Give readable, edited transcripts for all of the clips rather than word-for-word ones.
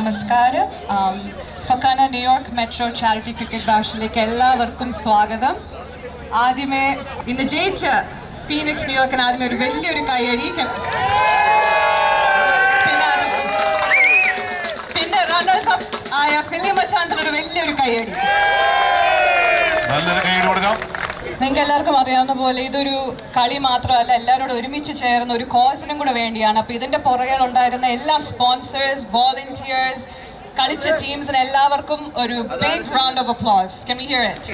നമസ്കാരം. FOKANA New York metro charity cricket ബാഷിലേക്ക് എല്ലാവർക്കും സ്വാഗതം. ആദ്യമേ ഇന്ന് ജയിച്ച ഫീനിക്സ് ന്യൂയോർക്കിന് ആദ്യമേ ഒരു വലിയൊരു കൈയടി, പിന്നെ റണ്ണേഴ്സ് അപ്പ് ആയ ഫിലിം മച്ചാൻസിന് ഒരു വലിയൊരു കൈയടി. നിങ്ങൾക്ക് എല്ലാവർക്കും അറിയാവുന്ന പോലെ ഇതൊരു കളി മാത്രമല്ല, എല്ലാവരോടും ഒരുമിച്ച് ചേർന്ന ഒരു കോസിനും കൂടെ വേണ്ടിയാണ്. അപ്പോൾ ഇതിൻ്റെ പുറകിലുണ്ടായിരുന്ന എല്ലാ സ്പോൺസേഴ്സ്, വോളണ്ടിയേഴ്സ്, കളിച്ച ടീംസിന് എല്ലാവർക്കും ഒരു big round of applause. Can we hear it?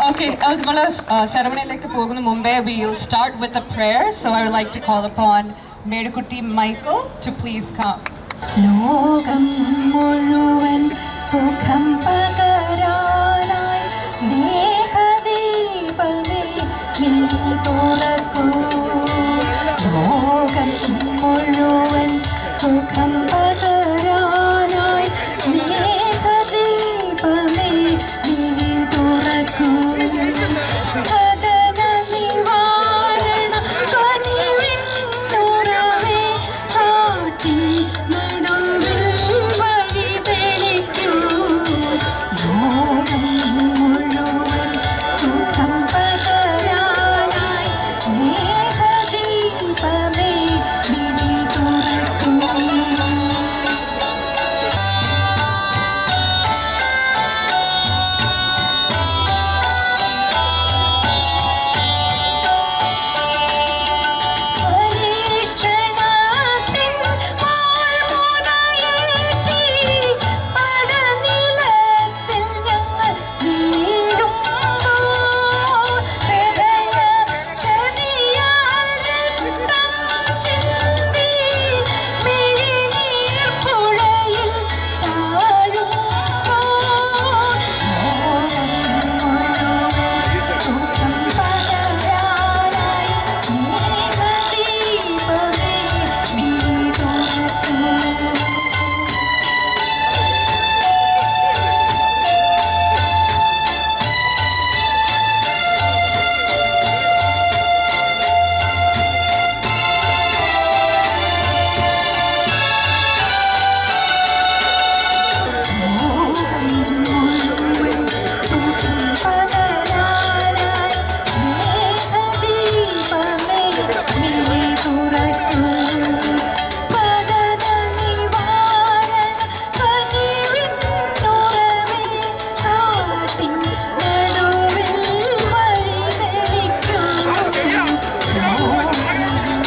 Okay, നമ്മൾ സെറമണിയിലേക്ക് പോകുന്ന മുമ്പേ we will start with a prayer. So I would like to call upon മേടുക്കുട്ടി Michael to please come. ലോകം മുഴുവൻ സുഖം പകരാനായി സ്നേഹദീപമേ മിഴി തുറക്കൂ. ലോകം മുഴുവൻ സുഖം പകരാനായി സ്നേഹദീപമേ മിഴി തുറക്കൂ. കഥന നിവാരണ കനിവിൻ ഉറവേ കാട്ടിൻ നടുവിൽ വഴി തെളിക്കൂ. ലോകം മുഴുവൻ സുഖം പകരാനായി സ്നേഹദീപമേ മിഴി തുറക്കൂ. പരീക്ഷണത്തിൻ വാൾമുനയേറ്റി പടനിലത്തിൽ ഞങ്ങൾ വീഴുമ്പോൾ ഹൃദയക്ഷതിയാൽ രക്തം ചിന്തി മിഴിനീർ പുഴയിൽ താഴുമ്പോൾ ലോകം മുഴുവൻ സുഖം പകരാനായി സ്നേഹദീപമേ മിഴി തുറക്കൂ. ലോകം മുഴുവൻ സുഖം പകരാനായി സ്നേഹദീപമേ മിഴി തുറക്കൂ. പതന നിവാരണ കനിവിൻ ഉറവേ കാട്ടിൻ നടുവിൽ വഴി തെളിക്കൂ. ലോകം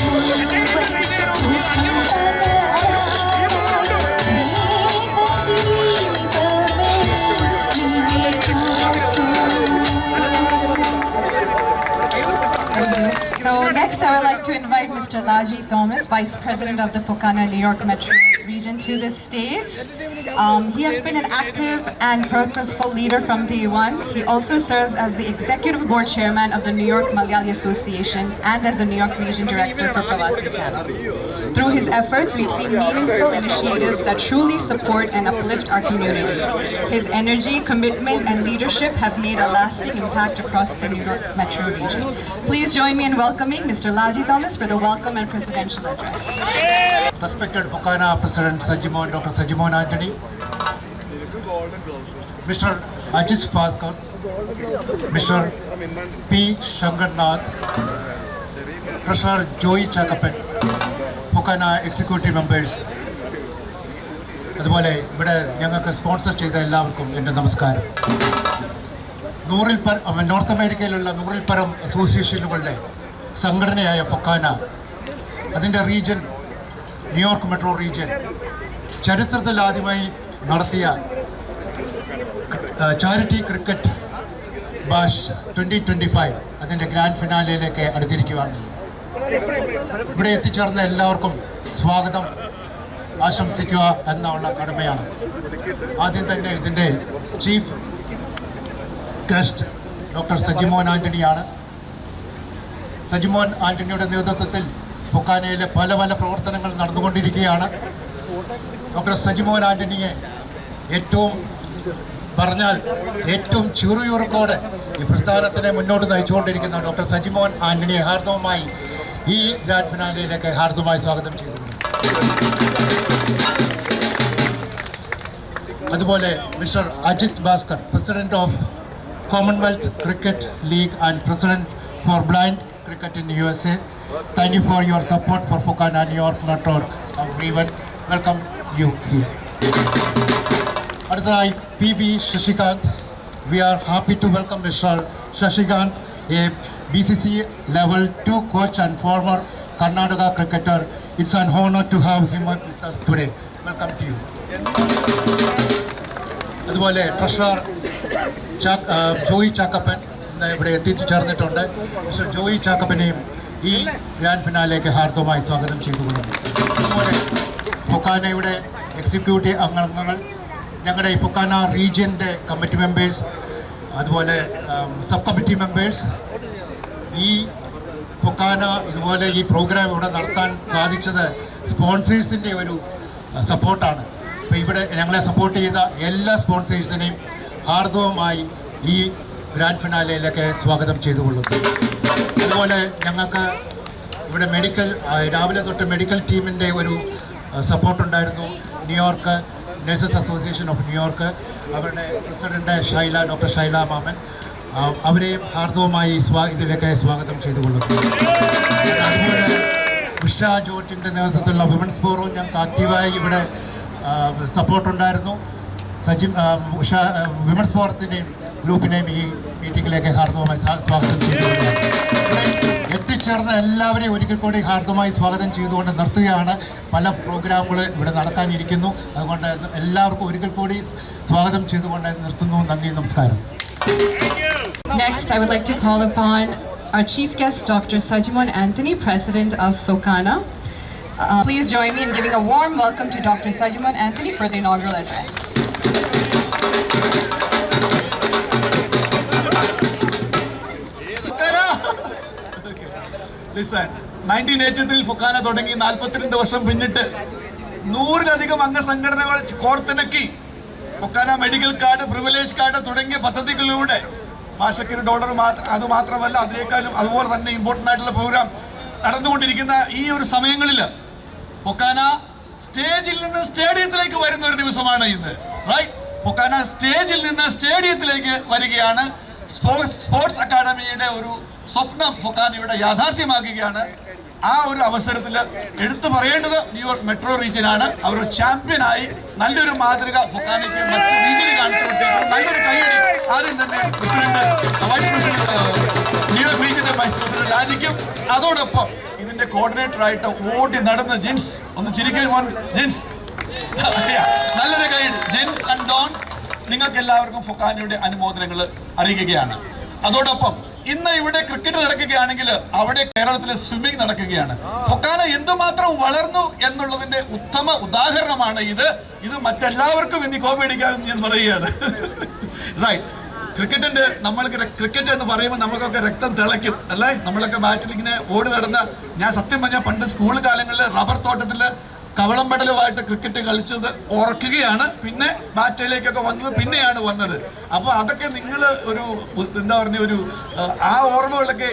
മുഴുവൻ സുഖം പകരാനായി സ്നേഹദീപമേ മിഴി തുറക്കൂ. So next I would like to invite Mr. Laji Thomas, Vice President of the Focana New York Metro Region, to this stage. He has been an active and purposeful leader from day one. He also serves as the Executive Board Chairman of the New York Malayali Association and as the New York Region Director for Pravasi Channel. Through his efforts, we've seen meaningful initiatives that truly support and uplift our community. His energy, commitment, and leadership have made a lasting impact across the New York Metro region. Please join me in welcoming Mr. Laji Thomas for the welcome and presidential address. Respected Focana President Sajimon, Dr. Sajimon Anthony, Mr. Ajit Patkar, Mr. P. Shangarnath, Treasurer Joey Chakapan, Focana Executive Members, അതുപോലെ ഇവിടെ ഞങ്ങൾക്ക് sponsor ചെയ്ത എല്ലാവർക്കും എൻ്റെ നമസ്കാരം. North അമേരിക്കയിലുള്ള 100-ൽ പരം അസോസിയേഷനുകളുടെ സംഘടനയായ ഫൊക്കാന, അതിൻ്റെ റീജിയൻ ന്യൂയോർക്ക് മെട്രോ റീജിയൻ ചരിത്രത്തിൽ ആദ്യമായി നടത്തിയ ചാരിറ്റി ക്രിക്കറ്റ് ബാഷ് 2025 അതിൻ്റെ ഗ്രാൻഡ് ഫിനാലയിലേക്ക് അടുത്തിരിക്കുകയാണ്. ഇവിടെ എത്തിച്ചേർന്ന എല്ലാവർക്കും സ്വാഗതം ആശംസിക്കുക എന്നുള്ള കടമയാണ്. ആദ്യം തന്നെ ഇതിൻ്റെ ചീഫ് ഗസ്റ്റ് ഡോക്ടർ സജിമോൻ ആൻ്റണിയാണ്. സജിമോൻ ആൻ്റണിയുടെ നേതൃത്വത്തിൽ ഫൊക്കാനയിലെ പല പ്രവർത്തനങ്ങൾ നടന്നുകൊണ്ടിരിക്കുകയാണ്. ഡോക്ടർ സജിമോൻ ആൻ്റണിയെ ഏറ്റവും ചെറുയുറക്കോടെ ഈ പ്രസ്ഥാനത്തിനെ മുന്നോട്ട് നയിച്ചുകൊണ്ടിരിക്കുന്ന ഡോക്ടർ സജിമോൻ ആൻ്റണിയെ ഹാർദവമായി ഈ ഗ്രാൻഡ് ഫിനാലയിലേക്ക് ഹാർദവമായി സ്വാഗതം ചെയ്തു. അതുപോലെ mister Ajith Bhaskar, president of Commonwealth cricket league and president for blind cricket in USA. Thank you for your support for Focana New York Metro Region. Welcome you here. അടുത്തതായി PV Sasikanth. We are happy to welcome Mr. Shashikant, a BCC Level 2 coach and former Karnataka cricketer. It's an honor to have him with us today. Welcome to you. അതുപോലെ treasurer Joy Chackappan ഇന്ന് ഇവിടെ എത്തിച്ചേർന്നിട്ടുണ്ട്. Mister Joy ചാക്കപ്പനെയും ഈ grand ഫിനാലേക്ക് ഹാർദവമായി സ്വാഗതം ചെയ്തുകൊള്ളുന്നു. അതുപോലെ ഫൊക്കാനയുടെ executive അംഗങ്ങൾ, ഞങ്ങളുടെ ഈ FOKANA റീജിയൻ്റെ committee members, അതുപോലെ സബ് കമ്മിറ്റി മെമ്പേഴ്സ്, ഈ ഫൊക്കാന ഇതുപോലെ ഈ പ്രോഗ്രാം ഇവിടെ നടത്താൻ സാധിച്ചത് സ്പോൺസേഴ്സിൻ്റെ ഒരു സപ്പോർട്ടാണ്. അപ്പോൾ ഇവിടെ ഞങ്ങളെ സപ്പോർട്ട് ചെയ്ത എല്ലാ സ്പോൺസേഴ്സിനെയും ഹാർദവമായി ഈ ഗ്രാൻഡ് ഫിനാലയിലേക്ക് സ്വാഗതം ചെയ്തുകൊള്ളുന്നു. അതുപോലെ ഞങ്ങൾക്ക് ഇവിടെ രാവിലെ തൊട്ട് മെഡിക്കൽ ടീമിൻ്റെ ഒരു സപ്പോർട്ടുണ്ടായിരുന്നു. New York nurses association of New York, അവരുടെ പ്രസിഡന്റ് ഡോക്ടർ ഷൈല മാമൻ, അവരെയും ഹാർദവമായി ഇതിലേക്ക് സ്വാഗതം ചെയ്തുകൊള്ളുന്നു. അതുപോലെ ഉഷ ജോർജിൻ്റെ നേതൃത്വത്തിലുള്ള വിമൻസ് ഫോറവും ഞങ്ങൾക്ക് ആക്റ്റീവായി ഇവിടെ സപ്പോർട്ടുണ്ടായിരുന്നു. ഉഷ വിമൻസ് ഫോറത്തിനെയും ഗ്രൂപ്പിനെയും ഈ മീറ്റിങ്ങിലേക്ക് ഹാർദവമായി സ്വാഗതം ചെയ്തുകൊള്ളുന്നു. ഇവിടെ എത്തിച്ചേർന്ന എല്ലാവരെയും ഒരിക്കൽ കൂടി ഹാർദവമായി സ്വാഗതം ചെയ്തുകൊണ്ട് നിർത്തുകയാണ്. പല പ്രോഗ്രാമുകൾ ഇവിടെ നടക്കാനിരിക്കുന്നു. അതുകൊണ്ട് എല്ലാവർക്കും ഒരിക്കൽ കൂടി സ്വാഗതം ചെയ്തുകൊണ്ട് നിർത്തുന്നു. നന്ദി, നമസ്കാരം. Next, I would like to call upon our chief guest, Dr. Sajimon Anthony, President of Focana. Please join me in giving a warm welcome to Dr. Sajimon Anthony for the inaugural address. Listen, 1983 FOKANA തുടങ്ങി 42 വർഷം പിന്നിട്ട് 100-ലധികം അംഗസംഘടനകൾ കോർത്തിണക്കി FOKANA medical card, privilege card തുടങ്ങിയ പദ്ധതികളിലൂടെ മാസക്കിന് dollar അതുമാത്രമല്ല അതിനേക്കാളും അതുപോലെ തന്നെ important ആയിട്ടുള്ള പ്രോഗ്രാം നടന്നുകൊണ്ടിരിക്കുന്ന ഈ ഒരു സമയങ്ങളിൽ ഫൊക്കാന സ്റ്റേജിൽ നിന്ന് സ്റ്റേഡിയത്തിലേക്ക് വരുന്ന ഒരു ദിവസമാണ് ഇന്ന്. റൈറ്റ്, ഫൊക്കാന സ്റ്റേജിൽ നിന്ന് സ്റ്റേഡിയത്തിലേക്ക് വരികയാണ്. സ്പോർട്സ് അക്കാഡമിയുടെ ഒരു സ്വപ്നം ഫൊക്കാനയുടെ യാഥാർത്ഥ്യമാക്കുകയാണ്. ആ ഒരു അവസരത്തിൽ എടുത്തു പറയേണ്ടത് ന്യൂയോർക്ക് മെട്രോ റീജിയനാണ്. അവർ ചാമ്പ്യനായി നല്ലൊരു മാതൃക ഫൊക്കാനയ്ക്ക് മറ്റു റീജിയന് കാണിച്ചു കൊടുത്തിരിക്കുന്നു. നല്ലൊരു കൈയടി ആദ്യം തന്നെ വൈസ് പ്രസിഡന്റ് ന്യൂയോർക്ക് റീജിയന്റെ വൈസ് പ്രസിഡന്റ് ലാജിക്കും, അതോടൊപ്പം ഇതിന്റെ കോർഡിനേറ്ററായിട്ട് ഓടി നടന്ന ജിൻസ്, ഒന്ന് ചിരിക്കാൻ ജിൻസ്, നല്ലൊരു കൈയടി. ജിൻസ് ആൻഡ് ഡോൺ, നിങ്ങൾക്ക് എല്ലാവർക്കും ഫൊക്കാനയുടെ അനുമോദനങ്ങൾ അറിയിക്കുകയാണ്. അതോടൊപ്പം ഇന്ന് ഇവിടെ ക്രിക്കറ്റ് നടക്കുകയാണെങ്കിൽ അവിടെ കേരളത്തിലെ സ്വിമ്മിംഗ് നടക്കുകയാണ്. ഫൊക്കാന എന്തുമാത്രം വളർന്നു എന്നുള്ളതിന്റെ ഉത്തമ ഉദാഹരണമാണ് ഇത് മറ്റെല്ലാവർക്കും ഇനി കോപ്പടിക്കാമെന്ന് ഞാൻ പറയുകയാണ്. റൈറ്റ്, ക്രിക്കറ്റ് എന്ന് പറയുമ്പോൾ നമുക്കൊക്കെ രക്തം തിളയ്ക്കും അല്ലേ? നമ്മളൊക്കെ ബാറ്റിൽ ഇങ്ങനെ ഓടി നടന്ന, ഞാൻ സത്യം പറഞ്ഞാൽ പണ്ട് സ്കൂൾ കാലങ്ങളിൽ റബ്ബർ തോട്ടത്തിൽ കവളം പടലുമായിട്ട് ക്രിക്കറ്റ് കളിച്ചത് ഓർക്കുകയാണ്. പിന്നെ ബാറ്റയിലേക്കൊക്കെ വന്നത് പിന്നെയാണ് വന്നത്. അപ്പോൾ അതൊക്കെ നിങ്ങൾ ഒരു എന്താ പറഞ്ഞ ഒരു ആ ഓർമ്മകളൊക്കെ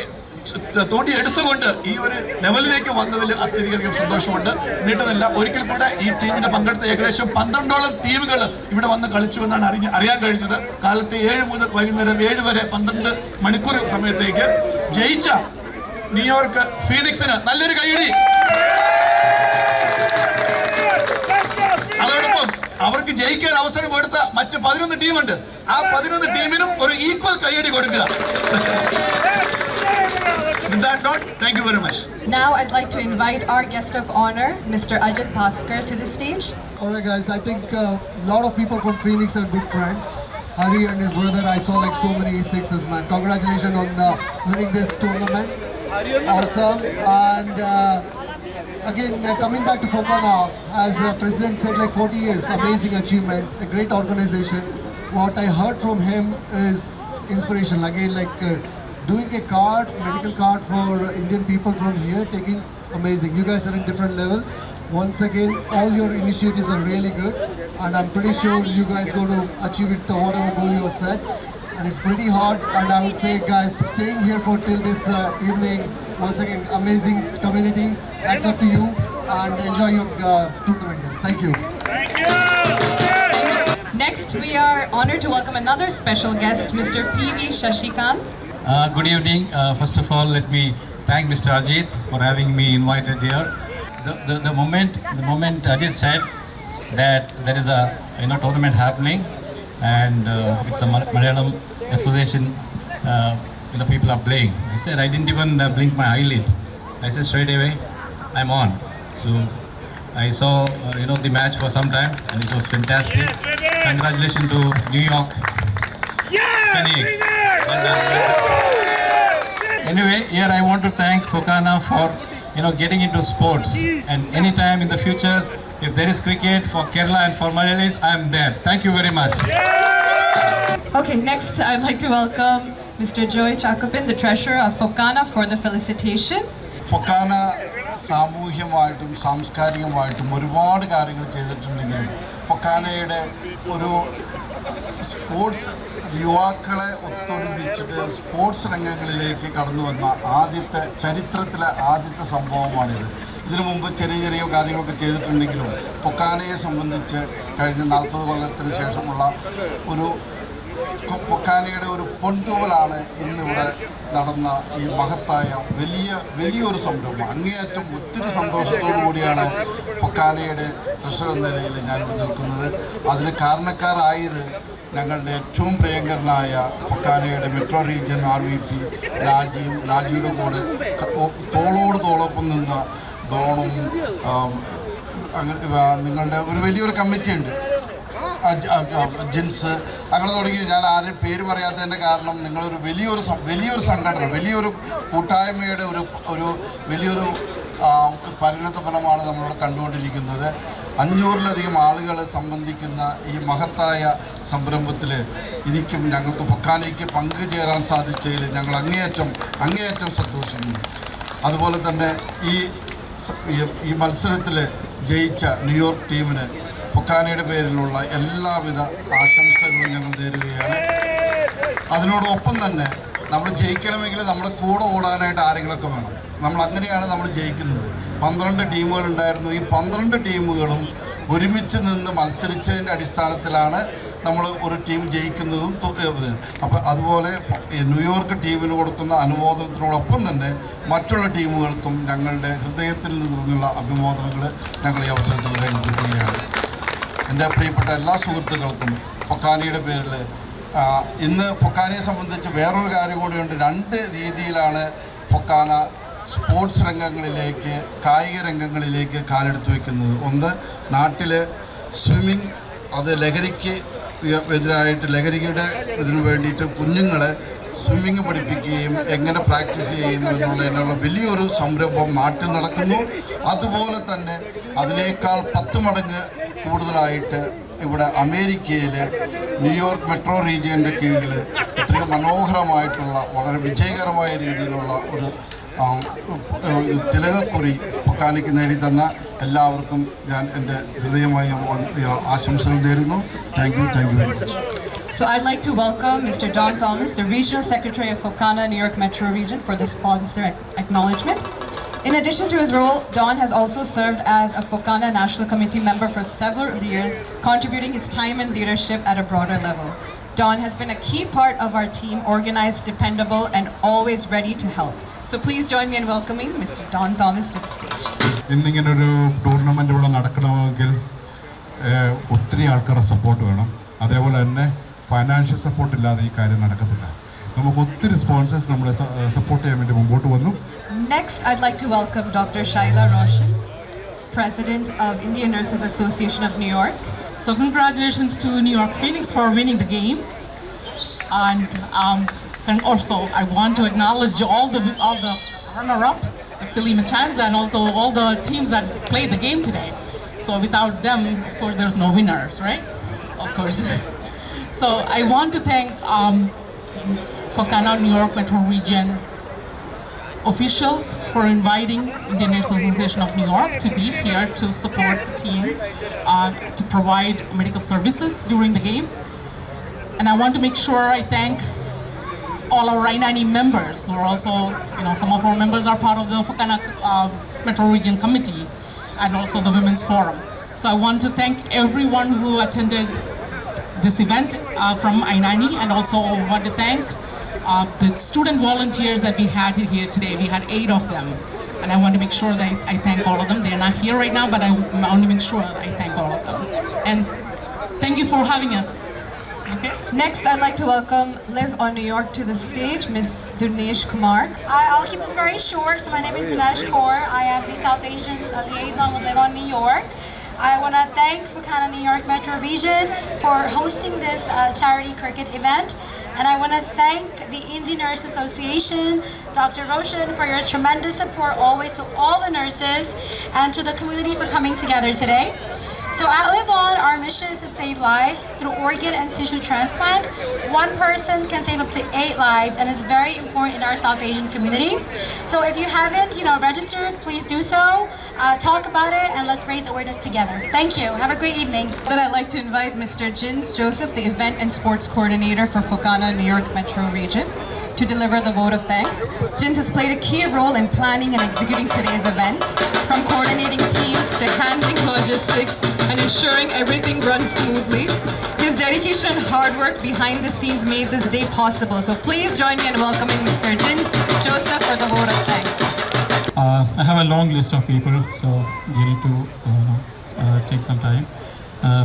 തോണ്ടി എടുത്തുകൊണ്ട് ഈ ഒരു ലെവലിലേക്ക് വന്നതിൽ അത്യധികം സന്തോഷമുണ്ട്. നീട്ടുന്നില്ല, ഒരിക്കൽ കൂടെ ഈ ടീമിന് പങ്കെടുത്ത ഏകദേശം 12ഓളം ടീമുകൾ ഇവിടെ വന്ന് കളിച്ചു എന്നാണ് അറിയാൻ കഴിഞ്ഞത്. കാലത്ത് 7 മുതൽ വൈകുന്നേരം 7 വരെ 12 മണിക്കൂർ സമയത്തേക്ക് ജയിച്ച ന്യൂയോർക്ക് ഫീനിക്സിന് നല്ലൊരു കൈയടി. അതോടൊപ്പം അവർക്ക് ജയിക്കാൻ അവസരം കൊടുത്ത മറ്റ് 11 ടീമുണ്ട്. ആ 11 ടീമിനും ഒരു ഈക്വൽ കൈയടി കൊടുക്കുക. With that note, thank you very much. Now I'd like to invite our guest of honor, Mr. Ajit Bhaskar, to the stage. Alright guys, I think a lot of people from Phoenix are good friends. Hari and his brother, I saw like so many sixes, man. Congratulations on winning this tournament. Awesome. And again, coming back to Focana, as the president said, like 40 years, amazing achievement, a great organization. What I heard from him is inspiration. Again, like doing a card, medical card for Indian people from here, taking amazing. You guys are in different level. Once again, all your initiatives are really good, and I'm pretty sure you guys going to achieve it, whatever goal you have set. And it's pretty hard, and I would say, guys, staying here for till this evening. Once again, amazing community. Hats up to you. and enjoy your tournament, guys. Thank you. Next, we are honored to welcome another special guest, Mr. P.V. Shashikant. Good evening. First of all, let me thank Mr. Ajit for having me invited here. The moment Ajit said that there is a tournament happening, and it's a Malayalam association, people are playing. I said I didn't even blink my eyelid. I said straight away, I'm on. So I saw the match for some time, and it was fantastic. Congratulations to New York Phoenix. Well done. Anyway, here I want to thank Fokana for getting into sports, and anytime in the future, if there is cricket for Kerala and for Malayalis, I am there. Thank you very much. Okay, next I'd like to welcome Mr. Joy Chakapin, the treasurer of Fokana, for the felicitation. FOKANA സാമൂഹ്യമായിട്ടും സാംസ്കാരികമായിട്ടും ഒരുപാട് കാര്യങ്ങൾ ചെയ്തിട്ടുണ്ടെങ്കിലും ഫൊക്കാനയുടെ ഒരു sports യുവാക്കളെ ഒത്തൊരുമിച്ചിട്ട് sports രംഗങ്ങളിലേക്ക് കടന്നു വന്ന ചരിത്രത്തിലെ ആദ്യത്തെ സംഭവമാണിത്. ഇതിനു മുമ്പ് ചെറിയ ചെറിയ കാര്യങ്ങളൊക്കെ ചെയ്തിട്ടുണ്ടെങ്കിലും ഫൊക്കാനയെ സംബന്ധിച്ച് കഴിഞ്ഞ 40 കൊല്ലത്തിന് ശേഷമുള്ള ഒരു ഫൊക്കാനയുടെ ഒരു പൊൻതൂവലാണ് ഇന്നിവിടെ നടന്ന ഈ മഹത്തായ വലിയൊരു സംരംഭം. അങ്ങേയറ്റം ഒത്തിരി സന്തോഷത്തോടു കൂടിയാണ് ഫൊക്കാനയുടെ ട്രഷറർ എന്ന നിലയിൽ ഞാനിവിടെ നിൽക്കുന്നത്. അതിന് കാരണക്കാരായത് ഞങ്ങളുടെ ഏറ്റവും പ്രിയങ്കരനായ ഫൊക്കാനയുടെ മെട്രോ റീജിയൻ RVP ലാജിയുടെ കൂടെ തോളോട് തോളൊപ്പം നിന്ന ഡോണും അങ്ങനെ നിങ്ങളുടെ ഒരു വലിയൊരു കമ്മിറ്റിയുണ്ട്, ജിൻസ്, അങ്ങനെ തുടങ്ങി ഞാൻ ആരും പേര് പറയാത്തതിൻ്റെ കാരണം നിങ്ങളൊരു വലിയൊരു സംഘടന, വലിയൊരു കൂട്ടായ്മയുടെ ഒരു വലിയൊരു പരിണത ഫലമാണ് നമ്മളിവിടെ കണ്ടുകൊണ്ടിരിക്കുന്നത്. 500-ലധികം ആളുകൾ സംബന്ധിക്കുന്ന ഈ മഹത്തായ സംരംഭത്തിൽ ഞങ്ങൾക്ക് ഫൊക്കാനയ്ക്ക് പങ്കുചേരാൻ സാധിച്ചതിൽ ഞങ്ങൾ അങ്ങേയറ്റം സന്തോഷിക്കുന്നു. അതുപോലെ തന്നെ ഈ മത്സരത്തിൽ ജയിച്ച ന്യൂയോർക്ക് ടീമിന് ഫൊക്കാനയുടെ പേരിലുള്ള എല്ലാവിധ ആശംസകളും ഞങ്ങൾ നേരുകയാണ്. അതിനോടൊപ്പം തന്നെ നമ്മൾ ജയിക്കണമെങ്കിൽ നമ്മുടെ കൂടെ ഓടാനായിട്ട് ആരെങ്കിലുമൊക്കെ വേണം. അങ്ങനെയാണ് നമ്മൾ ജയിക്കുന്നത്. 12 ടീമുകൾ ഉണ്ടായിരുന്നു. ഈ 12 ടീമുകളും ഒരുമിച്ച് നിന്ന് മത്സരിച്ചതിൻ്റെ അടിസ്ഥാനത്തിലാണ് നമ്മൾ ഒരു ടീം ജയിക്കുന്നതും. അപ്പോൾ അതുപോലെ ന്യൂയോർക്ക് ടീമിന് കൊടുക്കുന്ന അനുമോദനത്തിനോടൊപ്പം തന്നെ മറ്റുള്ള ടീമുകൾക്കും ഞങ്ങളുടെ ഹൃദയത്തിൽ നിന്നുള്ള അഭിമോദനങ്ങൾ ഞങ്ങൾ ഈ അവസരത്തിൽ രേഖപ്പെടുത്തുകയാണ്. എൻ്റെ പ്രിയപ്പെട്ട എല്ലാ സുഹൃത്തുക്കൾക്കും ഫൊക്കാനയുടെ പേരിൽ ഇന്ന് ഫൊക്കാനയെ സംബന്ധിച്ച് വേറൊരു കാര്യം കൂടിയുണ്ട്. 2 രീതിയിലാണ് ഫൊക്കാന സ്പോർട്സ് രംഗങ്ങളിലേക്ക്, കായിക രംഗങ്ങളിലേക്ക് കാലെടുത്ത് വയ്ക്കുന്നത്. ഒന്ന്, നാട്ടിൽ സ്വിമ്മിങ്, അത് ലഹരിക്ക് ലഹരിയുടെ ഇതിനു വേണ്ടിയിട്ട് കുഞ്ഞുങ്ങളെ സ്വിമ്മിങ് പഠിപ്പിക്കുകയും എങ്ങനെ പ്രാക്ടീസ് ചെയ്യുന്നു എന്നുള്ളതിനുള്ള വലിയൊരു സംരംഭം നാട്ടിൽ നടക്കുന്നു. അതുപോലെ തന്നെ അതിനേക്കാൾ 10 മടങ്ങ് കൂടുതലായിട്ട് ഇവിടെ അമേരിക്കയിൽ ന്യൂയോർക്ക് മെട്രോ റീജിയൻ്റെ കീഴിൽ ഇത്രയും മനോഹരമായിട്ടുള്ള വളരെ വിജയകരമായ രീതിയിലുള്ള ഒരു തിലകക്കുറി ഫൊക്കാനയ്ക്ക് നേടിത്തന്ന എല്ലാവർക്കും ഞാൻ എൻ്റെ ഹൃദയമായ ആശംസകൾ നേരുന്നു. Thank you very much. So I'd like to welcome Mr. Don Thomas, the Regional Secretary of Fokana, New York Metro Region, for the sponsor acknowledgement. In addition to his role, Don has also served as a Fokana National Committee member for several years, contributing his time and leadership at a broader level. Don has been a key part of our team, organized, dependable, and always ready to help. So please join me in welcoming Mr. Don Thomas to the stage. ഇന്നിങ്ങനൊരു tournament ഇവിടെ നടക്കണമെങ്കിൽ ഒത്തിരി ആൾക്കാരുടെ support വേണം. അതേപോലെ തന്നെ financial support ഇല്ലാതെ ഈ കാര്യം നടക്കത്തില്ല. നമുക്ക് ഒത്തിരി സ്പോൺസേഴ്സ് നമ്മളെ സപ്പോർട്ട് ചെയ്യാൻ വേണ്ടി മുമ്പോട്ട് വന്നു. Next, I'd like to welcome Dr. Shaila Roshan, President of Indian Nurses Association of New York. So congratulations to New York Phoenix for winning the game, and also I want to acknowledge all the runner-up, the Philly Matanza, and also all the teams that played the game today. So without them, of course, there's no winners, right? Of course. So I want to thank Fokana New York Metro Region officials for inviting Indian Nurses Association of New York to be here to support the team, to provide medical services during the game. And I want to make sure I thank all our I-90 members who are also, some of our members are part of the Fokana Metro Region Committee. and also the Women's Forum. So I want to thank everyone who attended this event from I-90, and also want to thank the student volunteers that we had here today. We had 8 of them, and I want to make sure that I thank all of them. They're not here right now, but I want to make sure that I thank all of them. And thank you for having us. Okay. Next, I'd like to welcome Live on New York to the stage, Ms. Dinesh Kumar. I'll keep this very short. So my name is Dinesh Kaur. I am the South Asian liaison with Live on New York. I want to thank Fukana New York Metro Region for hosting this charity cricket event. And I want to thank the Indian Nurse Association, Dr. Roshan, for your tremendous support always to all the nurses and to the community for coming together today. So at Live On, our mission is to save lives through organ and tissue transplant. One person can save up to 8 lives, and it's very important in our South Asian community. So if you haven't, registered, please do so. Talk about it, and let's raise awareness together. Thank you. Have a great evening. Then I'd like to invite Mr. Jins Joseph, the Event and Sports Coordinator for Fukana New York Metro Region, to deliver the vote of thanks. Jins has played a key role in planning and executing today's event, from coordinating teams to handling logistics and ensuring everything runs smoothly. His dedication and hard work behind the scenes made this day possible. So please join me in welcoming Mr. Jins Joseph for the vote of thanks. I have a long list of people, so you need to take some time.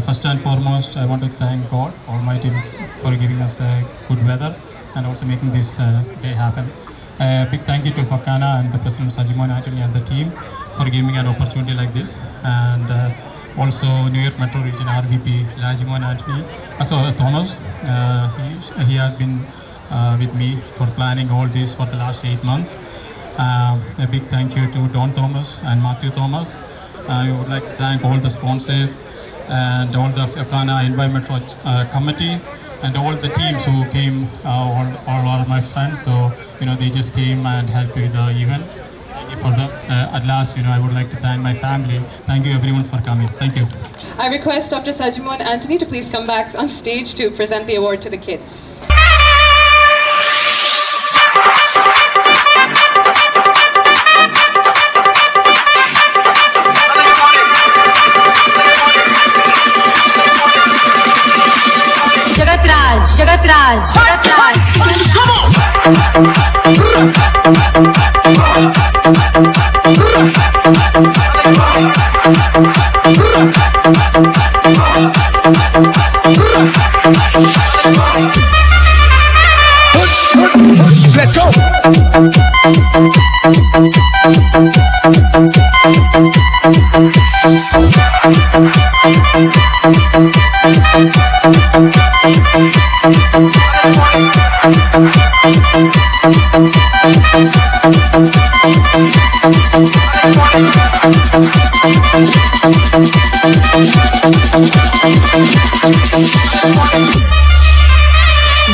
First and foremost, I want to thank God Almighty for giving us good weather and also making this day happen. Big thank you to Fukana and the President Sajimon Anthony and the team for giving me an opportunity like this, and also New York Metro Region RVP Lajimon Anthony, also Thomas. He has been with me for planning all this for the last 8 months. A big thank you to Don Thomas and Matthew Thomas. I would like to thank all the sponsors and all the Fukana Environmental Committee and all the teams who came. All are my friends, so they just came and helped with the event. Thank you for them. At last, I would like to thank my family. Thank you everyone for coming. Thank you. I request Dr. Sajimon Anthony to please come back on stage to present the award to the kids. Jagatraj. Let's go.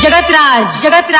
Jagatraj. Let's go.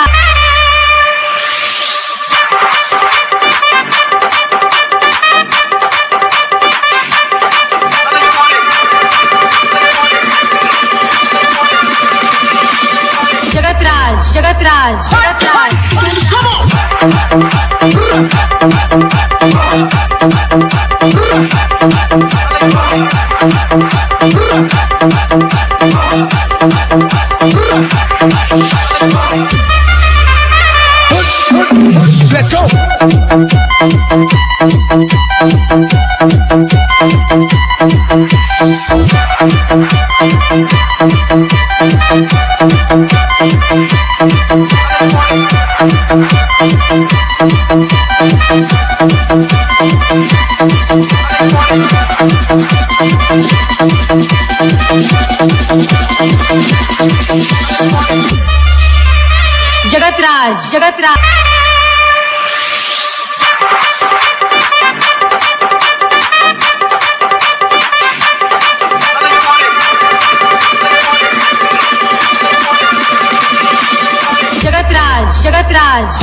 Jagatraj.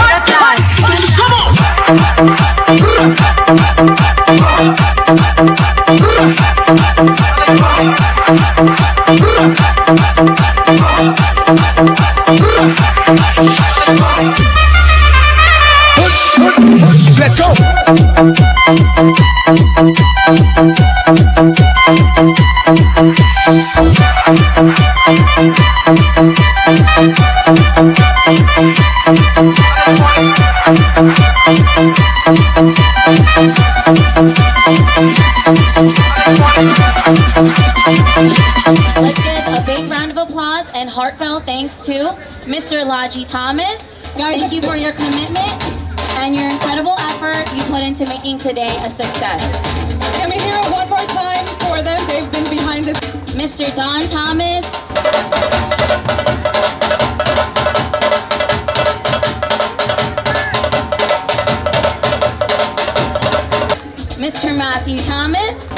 Let's go. Let's give a big round of applause and heartfelt thanks to Mr. Laji Thomas. Thank you for your commitment and your incredible effort you put into making today a success. Can we hear it one more time for them? They've been behind this. Mr. Don Thomas, Mr. Matthew Thomas,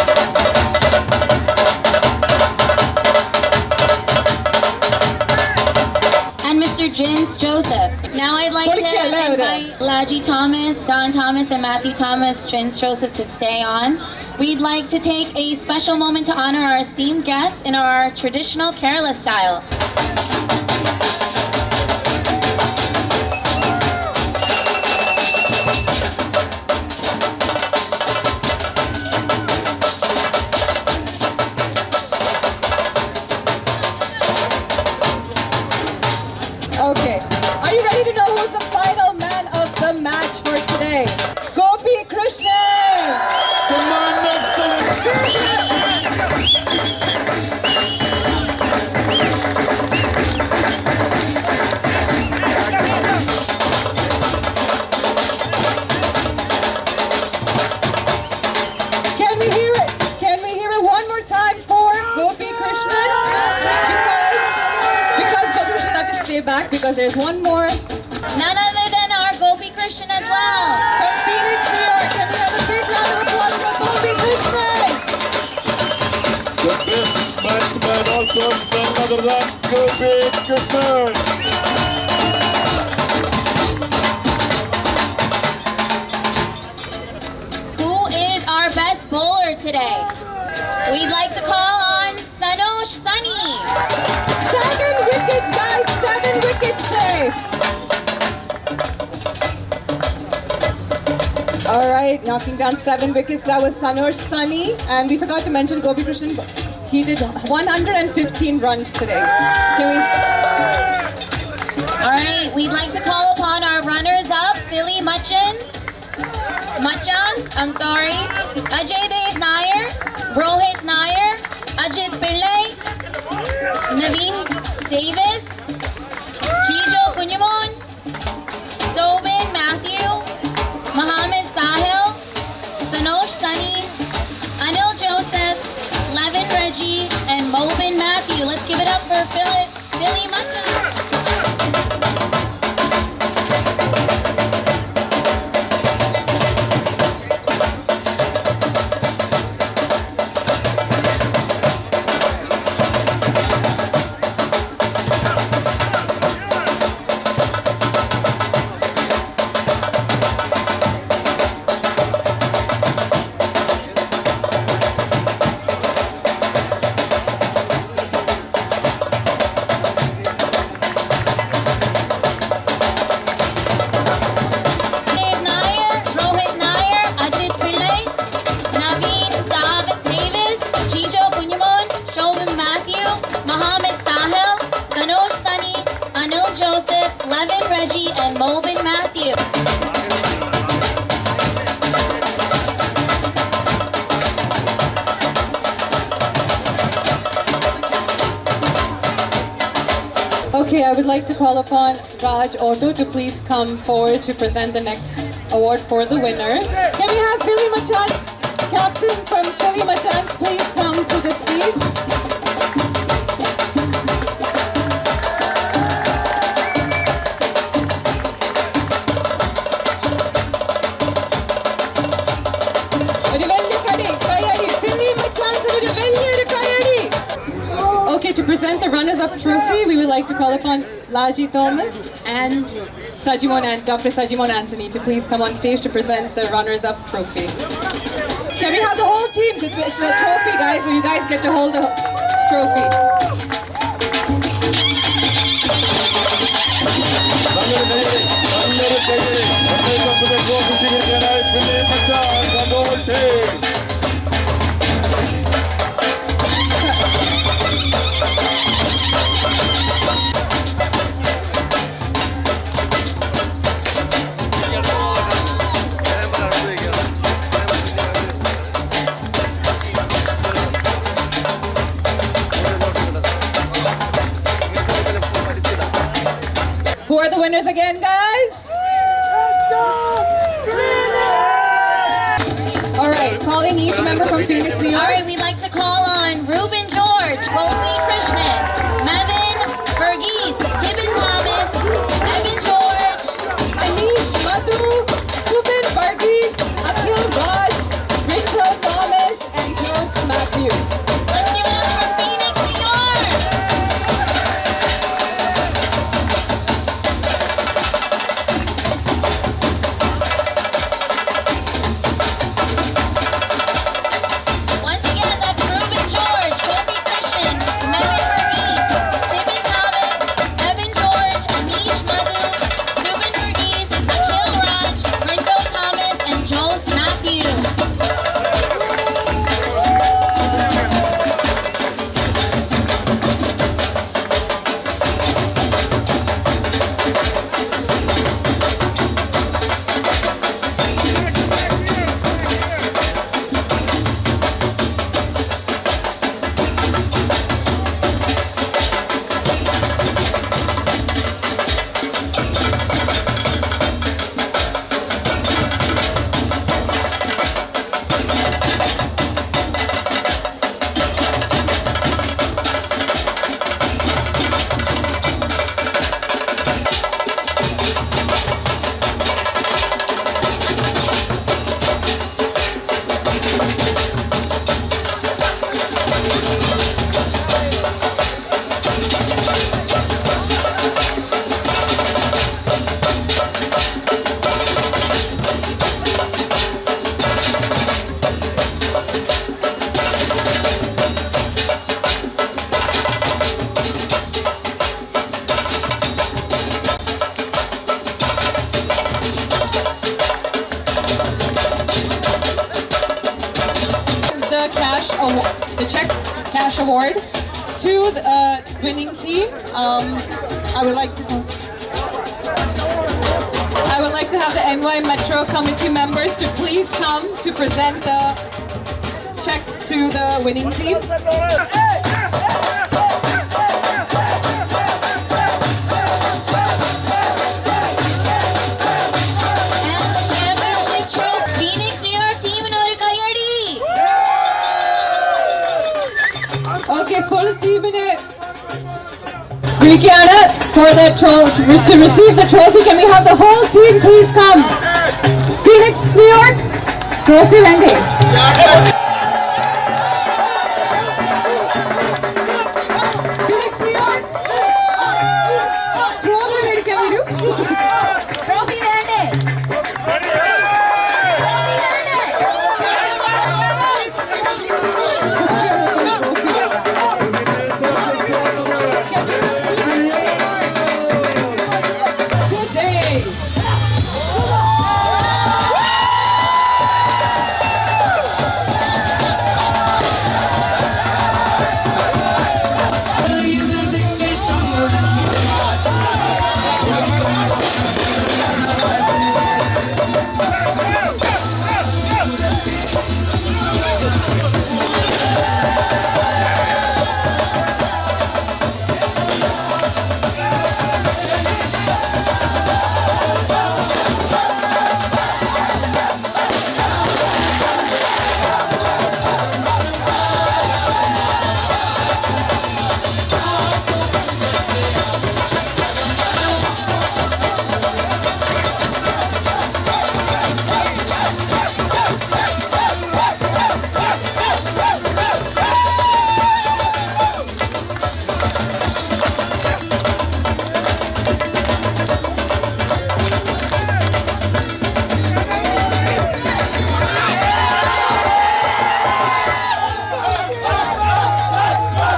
and Mr. Jins Joseph. Now I'd like to invite Laji Thomas, Don Thomas, and Matthew Thomas, Jins Joseph to stay on. We'd like to take a special moment to honor our esteemed guests in our traditional Kerala style. Okay, are you ready to know who's the final man of the match for today? Gopi Krishnan! The man of the Can we hear it? Can we hear it one more time for Gopi Krishnan? Because Gopi Krishnan had to stay back because there's one more None other than our Gopi Krishnan as well. from Phoenix, New York. Can we have a big round of applause for Gopi Krishnan? best batsman also none other than Gopi Krishnan. Who is our best bowler today? We'd like to call on Sanosh Sunny. 7 wickets, guys! 7 wickets today! All right, knocking down 7 wickets. That was Sanosh Sunny. And we forgot to mention Gopi Krishnan. He did 115 runs today. Can we? All right, we'd like to call upon our runners-up, Philly Muchans, Ajay Dev Nair, Rohit Nair, Ajit Pillai, Naveen Davis, Jijo Kunyamon, Sobin Matthew, Mohammed Sahil, Sanosh Sunny, Anil Joseph, Levin Reggie, and Mobin Matthew. Let's give it up for Philly Muchans. Dev Nair, Rohit Nair, Ajit Pillai, Naveen Davis, Jijo Kunyamon, Shobin Matthew, Mohammed Sahil, Sanosh Sunny, Anil Joseph, Levin Reggie, and Mobin Matthew. Okay, I would like to call upon Raj Auto to please come forward to present the next award for the winners. Can we have Philly Machans, captain from Philly Machans, please come to the stage? ഒരു വലിയ കൈയടി, Philly Machans ഒരു വലിയൊരു കൈയടി. Okay, to present the runners-up trophy, we would like to call upon Laji Thomas and Dr. Sajimon Anthony to please come on stage to present the runners-up trophy. Can we have the whole team? It's a trophy, guys, so you guys get to hold the trophy. are the winners again, guys? All right, calling each member from Phoenix, New All York. right, we'd like to call on Ruben George, Gopi Krishnan, Mevin Verghese, Tibin Thomas, Evan George, Anish Madhu, Subin Varghese, Akhil Raj, Rinto Thomas, and Jose Matthew. Let's give it up for Phoenix, New York. Once again, that's Ruben George, Gopi Krishnan, Mevin Verghese, Tibin Thomas, Evan George, Anish Madhu, Subin Verghese, Akhil Raj, Rinto Thomas, and Jose Matthew. The check cash award to the winning team. I would like to have the NY Metro Committee members to please come to present the check to the winning team. And the championship trophy, Phoenix, New York team in Orikayadi. Okay, full team in it. Rikiana, for the to receive the trophy, can we have the whole team please come? Phoenix, New York, trophy ready. Phoenix, New York, trophy ready, can we do? Trophy ready. Today.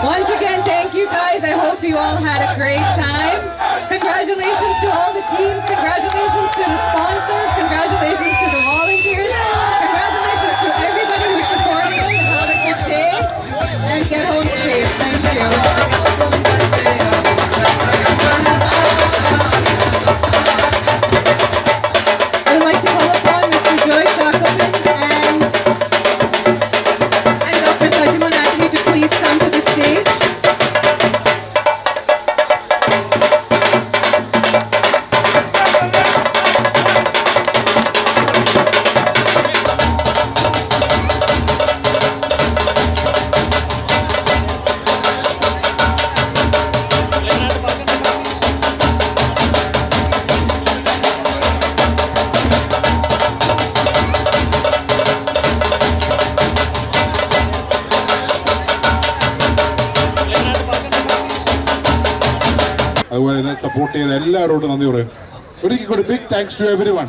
Once again, thank you guys. I hope you all had a great time. Congratulations to all the teams. Congratulations to the sponsors. Congratulations to the volunteers. Congratulations to everybody who supported us. Have a good day and get home safe. Thank you. I'd like to call upon Mr. Joy Chakapan and Dr. Sajiman Anthony to please come to the stage. അതുപോലെ തന്നെ support ചെയ്ത എല്ലാവരോടും നന്ദി പറയും. ഒരിക്കൽ കൂടി big thanks to every one.